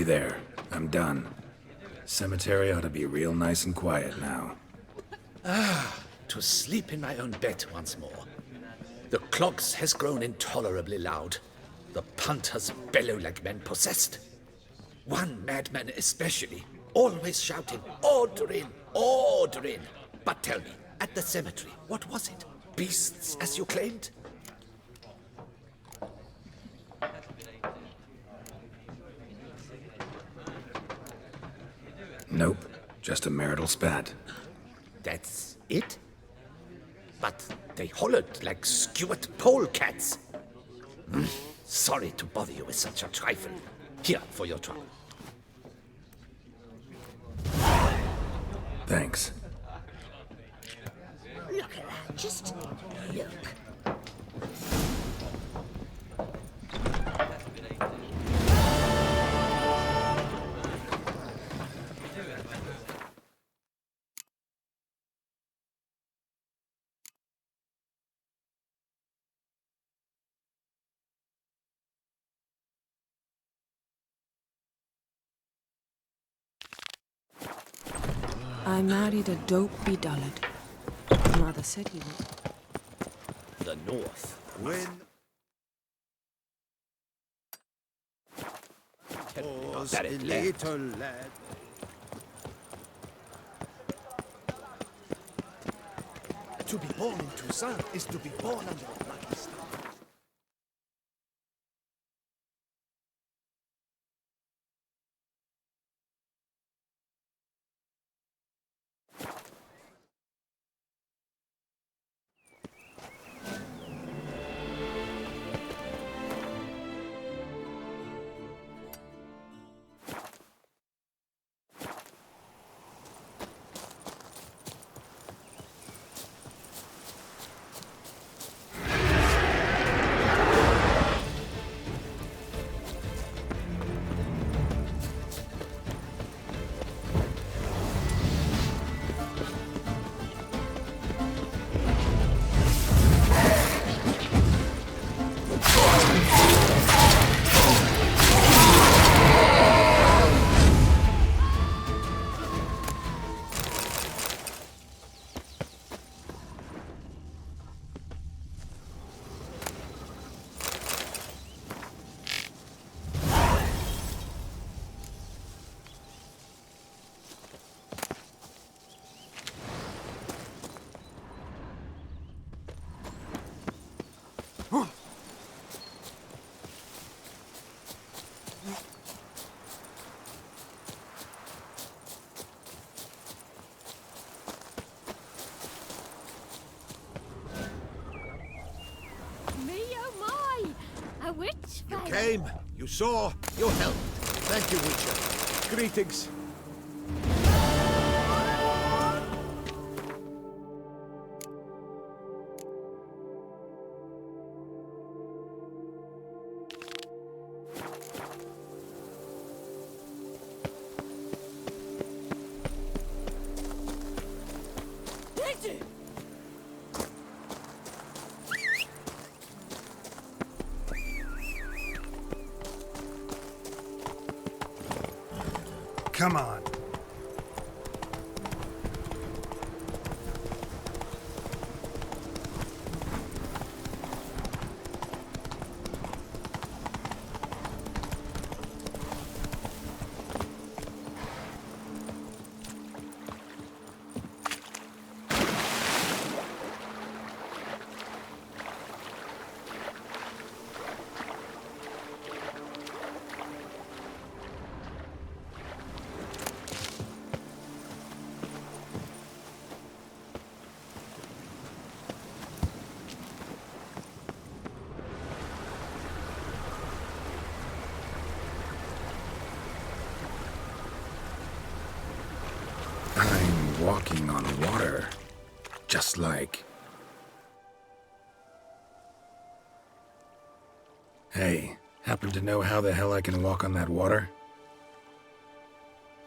Hey there. I'm done. Cemetery ought to be real nice and quiet now. To sleep in my own bed once more. The clogs has grown intolerably loud. The punters bellow like men possessed. One madman especially, always shouting, "Order in! Order in!" But tell me, at the cemetery, what was it? Beasts, as you claimed? Nope. Just a marital spat. That's it? But they hollered like skewered polecats. Sorry to bother you with such a trifle. Here, for your trouble. Thanks. Look at that, just look. I married a dopey dullard. Mother said he would. The North. That it little lad. To be born in Toussaint is to be born under a lucky star. Which You came, you saw, you helped. Thank you, Witcher. Greetings. Come on. I'm walking on water. Just like... Hey, happen to know how the hell I can walk on that water?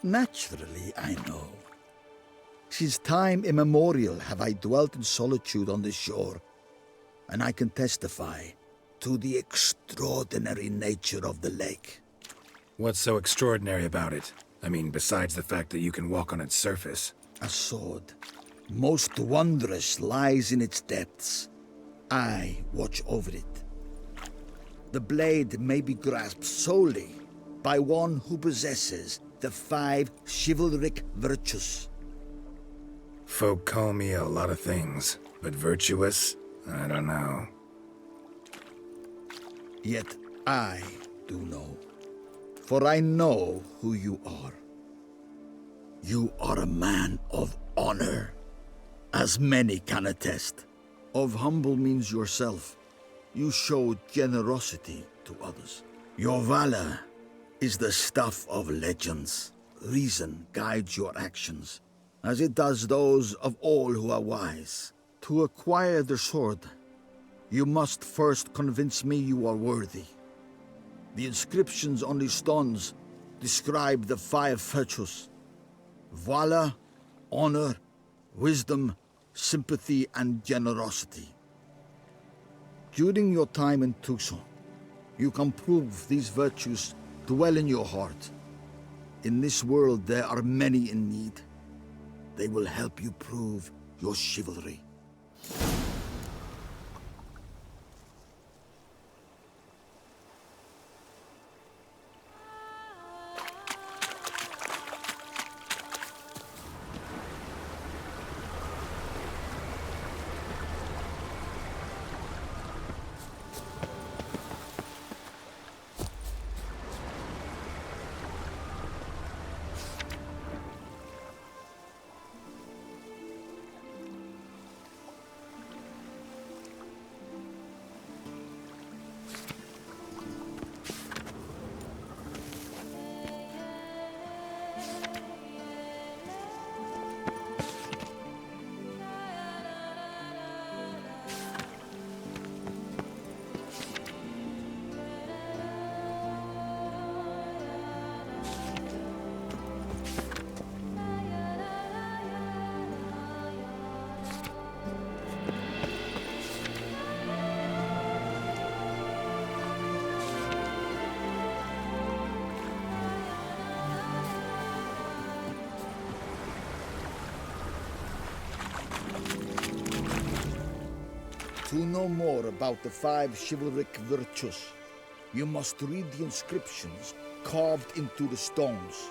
Naturally, I know. Since time immemorial have I dwelt in solitude on this shore, and I can testify to the extraordinary nature of the lake. What's so extraordinary about it? I mean, besides the fact that you can walk on its surface. A sword, most wondrous, lies in its depths. I watch over it. The blade may be grasped solely by one who possesses the 5 chivalric virtues. Folk call me a lot of things, but virtuous? I don't know. Yet I do know, for I know who you are. You are a man of honor, as many can attest. Of humble means yourself. You show generosity to others. Your valor is the stuff of legends. Reason guides your actions, as it does those of all who are wise. To acquire the sword, you must first convince me you are worthy. The inscriptions on the stones describe the 5 virtues: valor, honor, wisdom, sympathy, and generosity. During your time in Toussaint, you can prove these virtues dwell in your heart. In this world, there are many in need. They will help you prove your chivalry. To know more about the 5 chivalric virtues, you must read the inscriptions carved into the stones.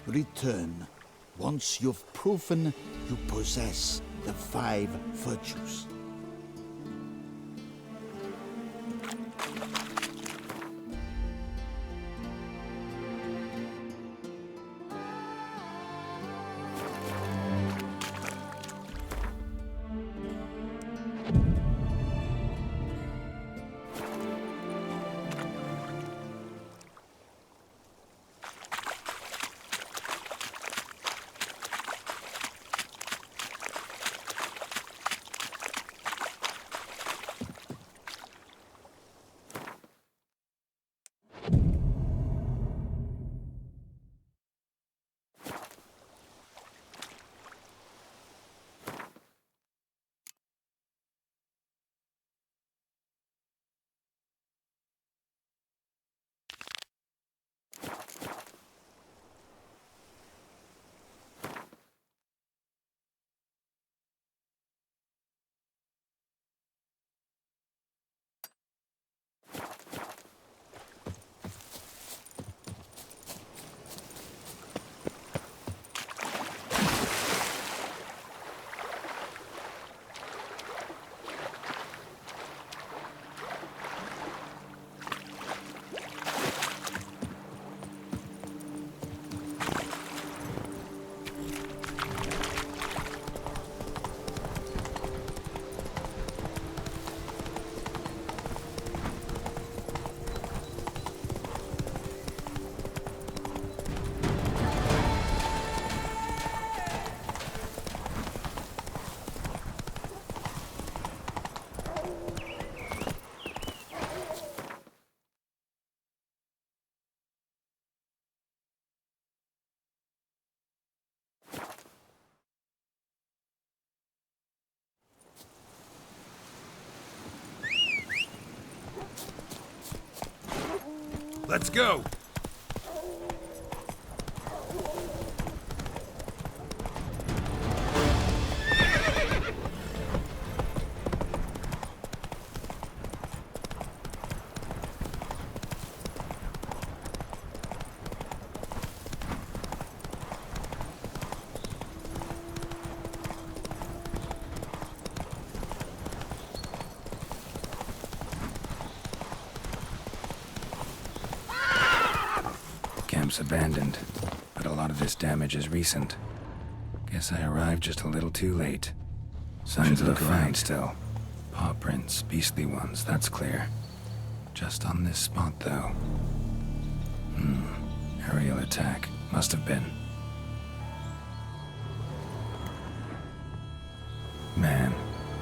Return once you've proven you possess the 5 virtues. Let's go! Camp's abandoned, but a lot of this damage is recent. Guess I arrived just a little too late. Signs look fine still. Paw prints, beastly ones, that's clear. Just on this spot, though. Aerial attack. Must have been. Man,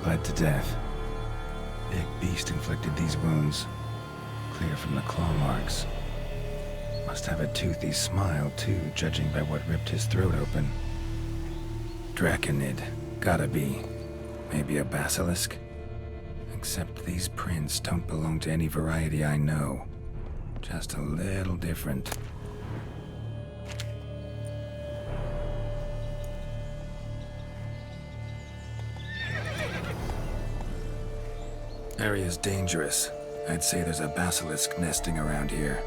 bled to death. Big beast inflicted these wounds. Clear from the claw marks. Must have a toothy smile, too, judging by what ripped his throat open. Draconid. Gotta be. Maybe a basilisk? Except these prints don't belong to any variety I know. Just a little different. Area's dangerous. I'd say there's a basilisk nesting around here.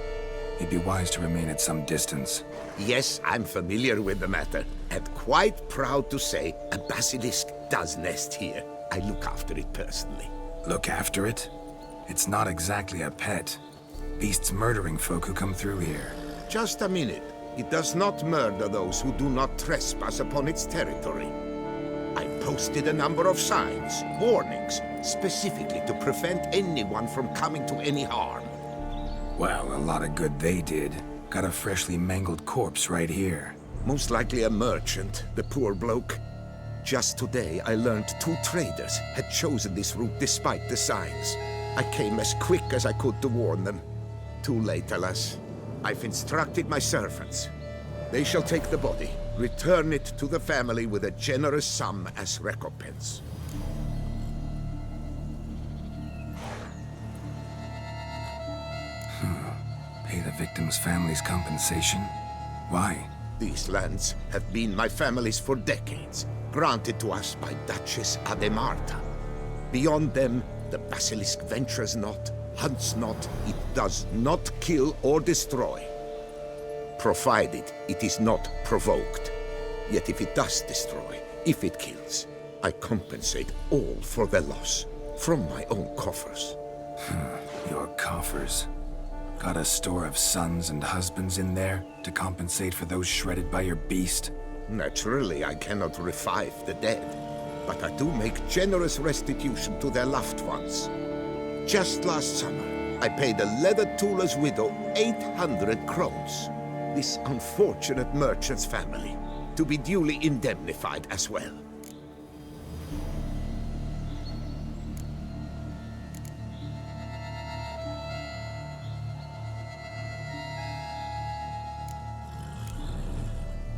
It'd be wise to remain at some distance. Yes, I'm familiar with the matter, and quite proud to say a basilisk does nest here. I look after it personally. Look after it? It's not exactly a pet. Beasts murdering folk who come through here. Just a minute. It does not murder those who do not trespass upon its territory. I posted a number of signs, warnings, specifically to prevent anyone from coming to any harm. Well, a lot of good they did. Got a freshly mangled corpse right here. Most likely a merchant, the poor bloke. Just today, I learned 2 traders had chosen this route despite the signs. I came as quick as I could to warn them. Too late, alas. I've instructed my servants. They shall take the body, return it to the family with a generous sum as recompense. Pay the victim's family's compensation? Why? These lands have been my family's for decades, granted to us by Duchess Anna Henrietta. Beyond them, the basilisk ventures not, hunts not, it does not kill or destroy. Provided it is not provoked. Yet if it does destroy, if it kills, I compensate all for the loss, from my own coffers. Your coffers. Got a store of sons and husbands in there to compensate for those shredded by your beast? Naturally, I cannot revive the dead, but I do make generous restitution to their loved ones. Just last summer, I paid a leather tooler's widow 800 crowns. This unfortunate merchant's family, to be duly indemnified as well.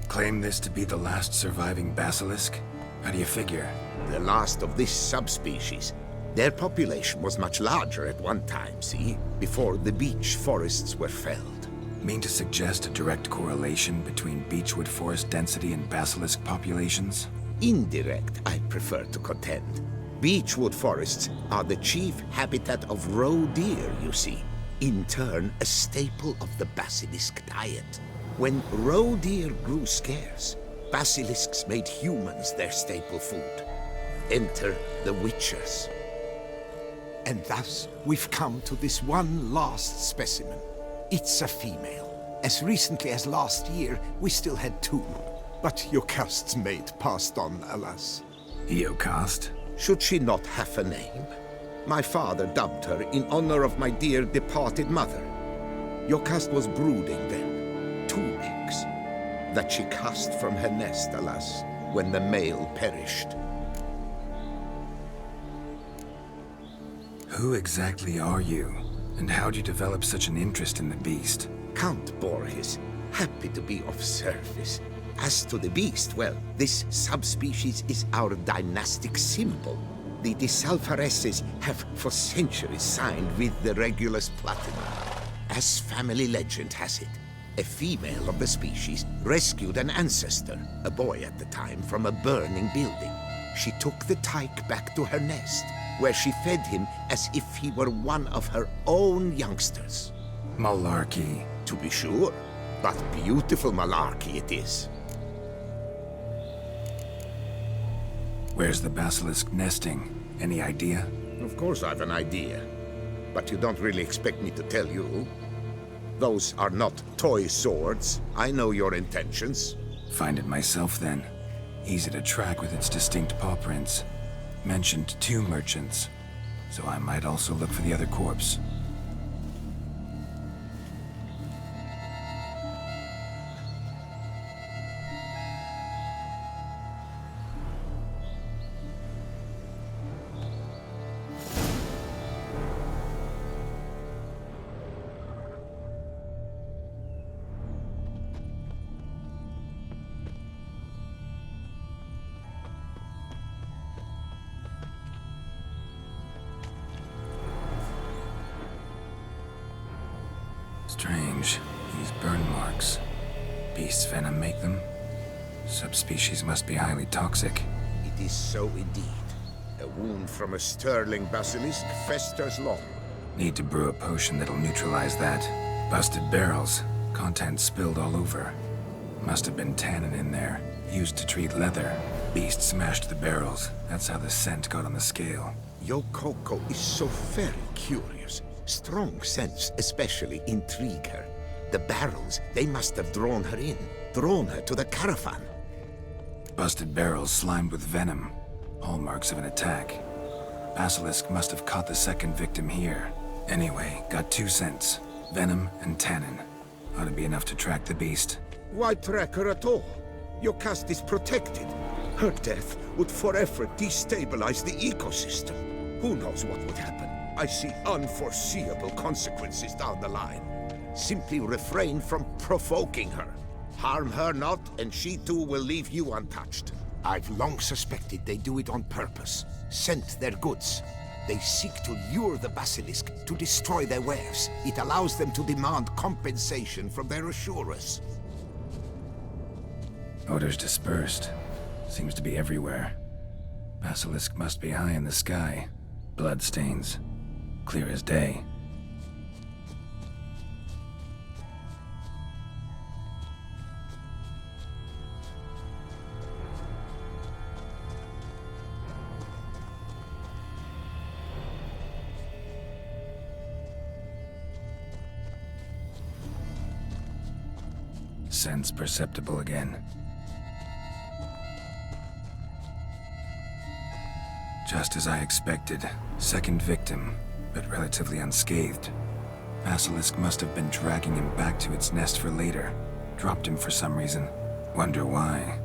Claim this to be the last surviving basilisk? How do you figure? The last of this subspecies. Their population was much larger at one time, see? Before the beech forests were felled. Mean to suggest a direct correlation between beechwood forest density and basilisk populations? Indirect, I prefer to contend. Beechwood forests are the chief habitat of roe deer, you see. In turn, a staple of the basilisk diet. When roe deer grew scarce, basilisks made humans their staple food. Enter the witchers. And thus, we've come to this one last specimen. It's a female. As recently as last year, we still had 2. But Jocast's mate passed on, alas. Jocast? Should she not have a name? My father dubbed her in honor of my dear departed mother. Jocast was brooding then. 2 eggs that she cast from her nest, alas, when the male perished. Who exactly are you? And how'd you develop such an interest in the beast? Count Borges, happy to be of service. As to the beast, well, this subspecies is our dynastic symbol. The Disalfareses have for centuries signed with the Regulus Platinum. As family legend has it, a female of the species rescued an ancestor, a boy at the time, from a burning building. She took the tyke back to her nest, where she fed him as if he were one of her own youngsters. Malarkey. To be sure, but beautiful malarkey it is. Where's the basilisk nesting? Any idea? Of course I've an idea, but you don't really expect me to tell you. Those are not toy swords. I know your intentions. Find it myself then. Easy to track with its distinct paw prints. Mentioned 2 merchants, so I might also look for the other corpse. Strange. These burn marks. Beast's venom make them? Subspecies must be highly toxic. It is so indeed. A wound from a sterling basilisk festers long. Need to brew a potion that'll neutralize that. Busted barrels. Contents spilled all over. Must have been tannin in there. Used to treat leather. Beast smashed the barrels. That's how the scent got on the scale. Yokoko is so very curious. Strong scents especially intrigue her. The barrels, they must have drawn her in. Drawn her to the caravan. Busted barrels slimed with venom. Hallmarks of an attack. Basilisk must have caught the second victim here. Anyway, got 2 scents. Venom and tannin. Ought to be enough to track the beast. Why track her at all? Your caste is protected. Her death would forever destabilize the ecosystem. Who knows what would happen? I see unforeseeable consequences down the line. Simply refrain from provoking her. Harm her not, and she too will leave you untouched. I've long suspected they do it on purpose. Scent their goods. They seek to lure the basilisk to destroy their wares. It allows them to demand compensation from their assurers. Odors dispersed. Seems to be everywhere. Basilisk must be high in the sky. Bloodstains. Clear as day. Sense perceptible again. Just as I expected. Second victim, but relatively unscathed. Basilisk must have been dragging him back to its nest for later. Dropped him for some reason. Wonder why.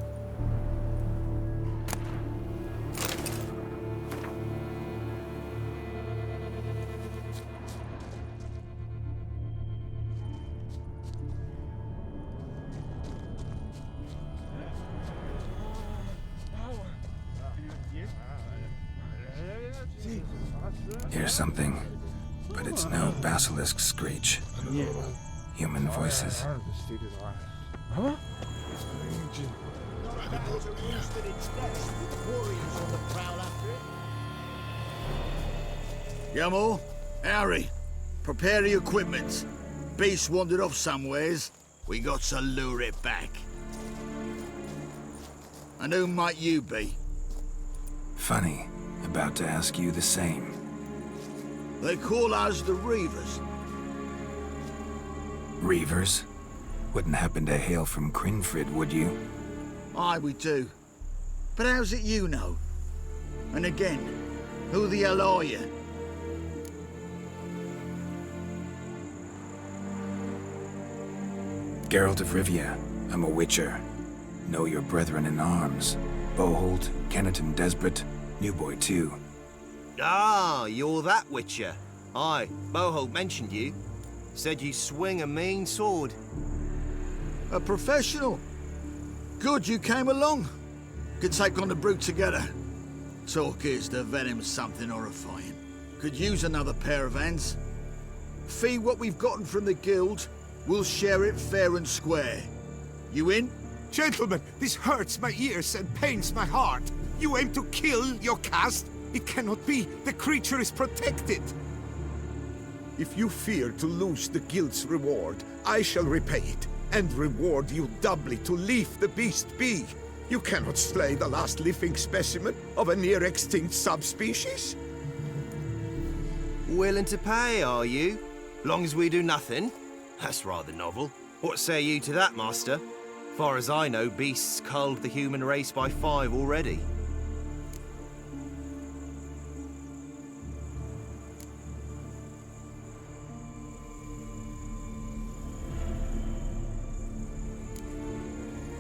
Hear something, but it's no basilisk screech. Human voices. Gilmore, Harry, prepare the equipment. Beast wandered off somewheres. We got to lure it back. And who might you be? Funny. About to ask you the same. They call us the Reavers. Reavers? Wouldn't happen to hail from Crinfrid, would you? Aye, we do. But how's it you know? And again, who the hell are you? Geralt of Rivia. I'm a witcher. Know your brethren in arms. Boholt, Kenneton Desperate, New Boy too. Ah, you're that witcher. Aye, Boholt mentioned you. Said you swing a mean sword. A professional. Good you came along. Could take on the brute together. Talk is the venom's something horrifying. Could use another pair of hands. Fee what we've gotten from the guild. We'll share it fair and square. You in? Gentlemen, this hurts my ears and pains my heart. You aim to kill your caste? It cannot be. The creature is protected. If you fear to lose the guild's reward, I shall repay it, and reward you doubly to leave the beast be. You cannot slay the last living specimen of a near-extinct subspecies. Willing to pay, are you? Long as we do nothing? That's rather novel. What say you to that, master? Far as I know, beasts culled the human race by 5 already.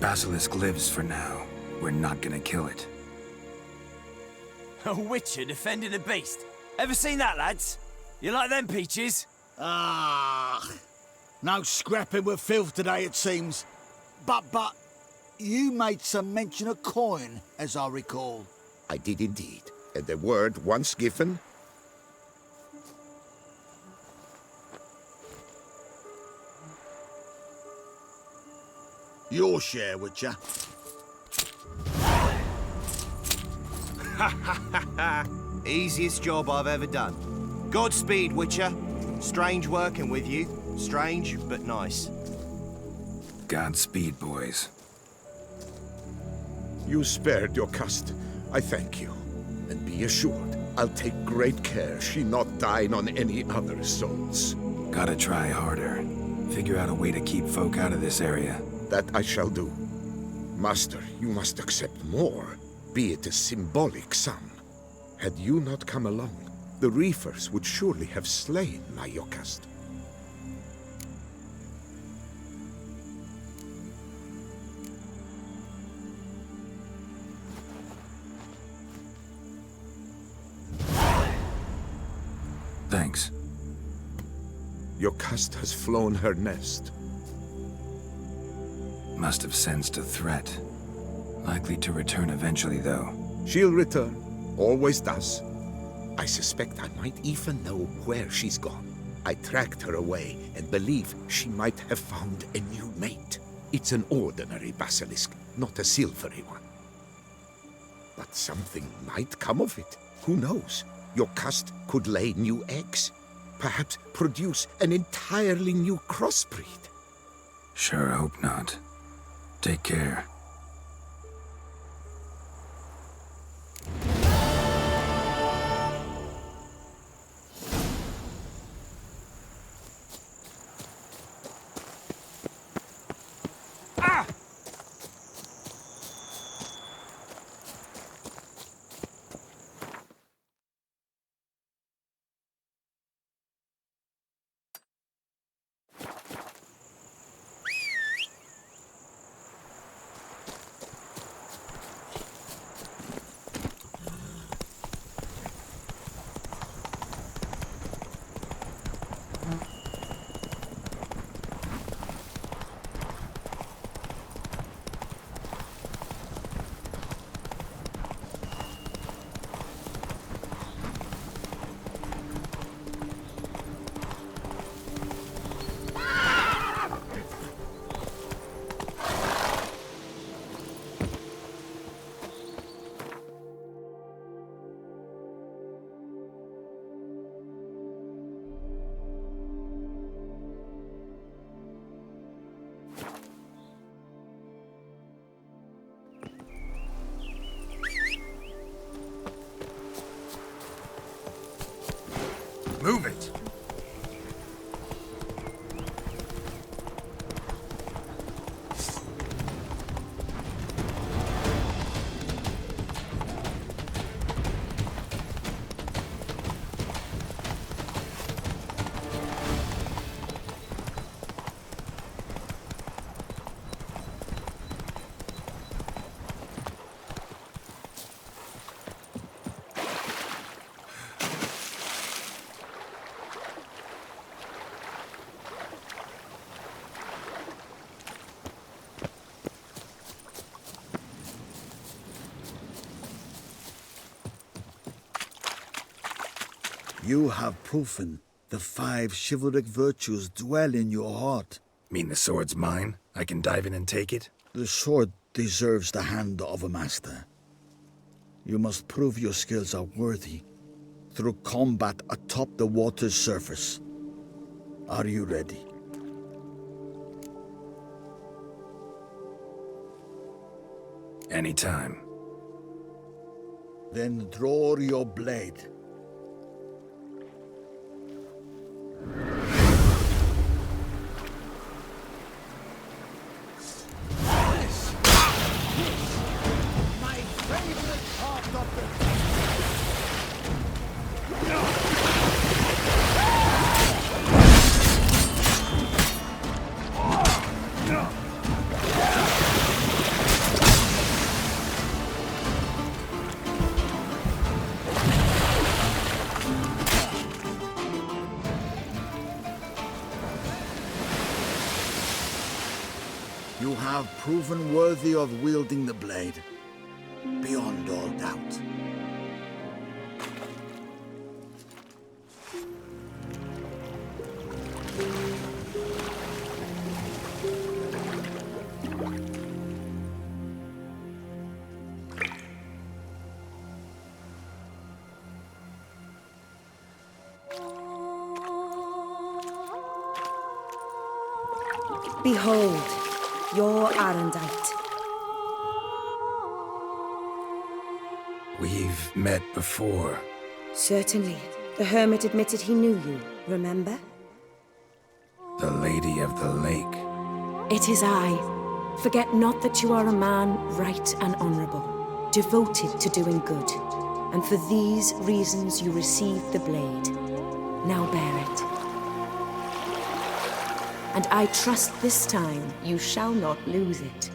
Basilisk lives for now. We're not gonna kill it. A witcher defending a beast. Ever seen that, lads? You like them peaches? Ah, no scrapping with filth today, it seems. But, you made some mention of coin, as I recall. I did indeed, and the word once given... Your share, Witcher. Easiest job I've ever done. Godspeed, Witcher. Strange working with you. Strange, but nice. Godspeed, boys. You spared your caste. I thank you. And be assured, I'll take great care she not dine on any other souls. Gotta try harder. Figure out a way to keep folk out of this area. That I shall do. Master, you must accept more, be it a symbolic sum. Had you not come along, the reefers would surely have slain my Yokast. Thanks. Yokast has flown her nest. Must have sensed a threat. Likely to return eventually, though. She'll return. Always does. I suspect I might even know where she's gone. I tracked her away and believe she might have found a new mate. It's an ordinary basilisk, not a silvery one. But something might come of it. Who knows? Your caste could lay new eggs. Perhaps produce an entirely new crossbreed. Sure hope not. Take care. Move it! You have proven The 5 chivalric virtues dwell in your heart. Mean the sword's mine? I can dive in and take it? The sword deserves the hand of a master. You must prove your skills are worthy through combat atop the water's surface. Are you ready? Anytime. Then draw your blade. You have proven worthy of wielding the blade, beyond all doubt. Behold, your Arendite. We've met before. Certainly. The hermit admitted he knew you, remember? The Lady of the Lake. It is I. Forget not that you are a man right and honorable, devoted to doing good. And for these reasons you received the blade. Now bear it. And I trust this time you shall not lose it.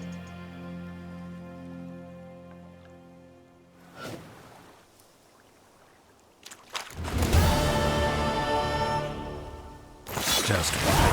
Just one.